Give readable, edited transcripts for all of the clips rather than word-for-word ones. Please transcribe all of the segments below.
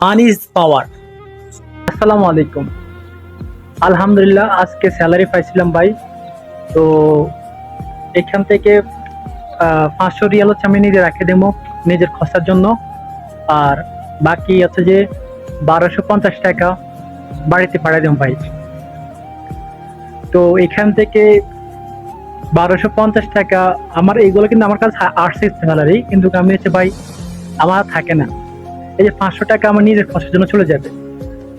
Money is power. আসসালামু আলাইকুম। আলহামদুলিল্লাহ, আজকে স্যালারি পাইছিলাম ভাই। তো এখান থেকে 500 রিয়াল হচ্ছে আমি নিজে রাখে দেবো নিজের খরচার জন্য। আর বাকি হচ্ছে যে 1250 টাকা বাড়িতে পাঠিয়ে দেবো ভাই। তো এখান থেকে 1250 টাকা আমার এইগুলো কিন্তু আমার কাছে আসছে স্যালারি, কিন্তু আমি হচ্ছে ভাই আমার থাকে না। এই যে 500 টাকা আমার নিজের খরচার জন্য চলে যাবে,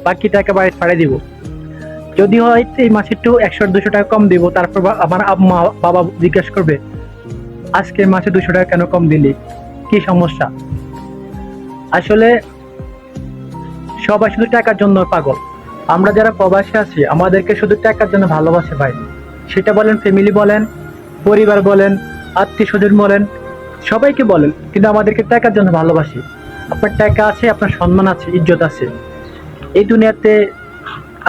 বাকি টাকা বাড়িতে পাঠিয়ে দিব। যদি হয় এই মাসে একটু 100-200 টাকা কম দিব, তারপর আমার আম্মা বাবা জিজ্ঞেস করবে আজকে মাসে 200 টাকা কেন কম দিলি, কি সমস্যা। আসলে সবাই শুধু টাকার জন্য পাগল। আমরা যারা প্রবাসী আছি আমাদেরকে শুধু টাকার জন্য ভালোবাসে ভাই। সেটা বলেন ফ্যামিলি বলেন, পরিবার বলেন, আত্মীয় স্বজন বলেন, সবাইকে বলেন, কিন্তু আমাদেরকে টাকার জন্য ভালোবাসি। আপনার টাকা আছে, আপনার সম্মান আছে, ইজ্জত আছে এই দুনিয়াতে।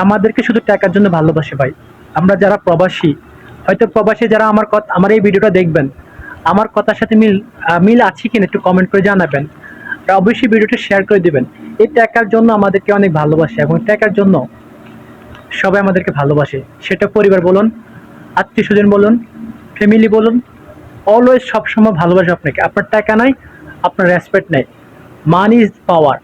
আমাদেরকে শুধু টাকার জন্য ভালোবাসে ভাই। আমরা যারা প্রবাসী, হয়তো প্রবাসী যারা আমার এই ভিডিওটা দেখবেন, আমার কথার সাথে মিল আছে কিনা একটু কমেন্ট করে জানাবেন। আর অবশ্যই ভিডিওটা শেয়ার করে দিবেন। এই টাকার জন্য আমাদেরকে অনেক ভালোবাসে, এবং টাকার জন্য সবাই আমাদেরকে ভালোবাসে। সেটা পরিবার বলুন, আত্মীয় স্বজন বলুন, ফ্যামিলি বলুন, অলওয়েজ সবসময় ভালোবাসে আপনাকে। আপনার টাকা নাই, আপনার রেসপেক্ট নাই। Money is power.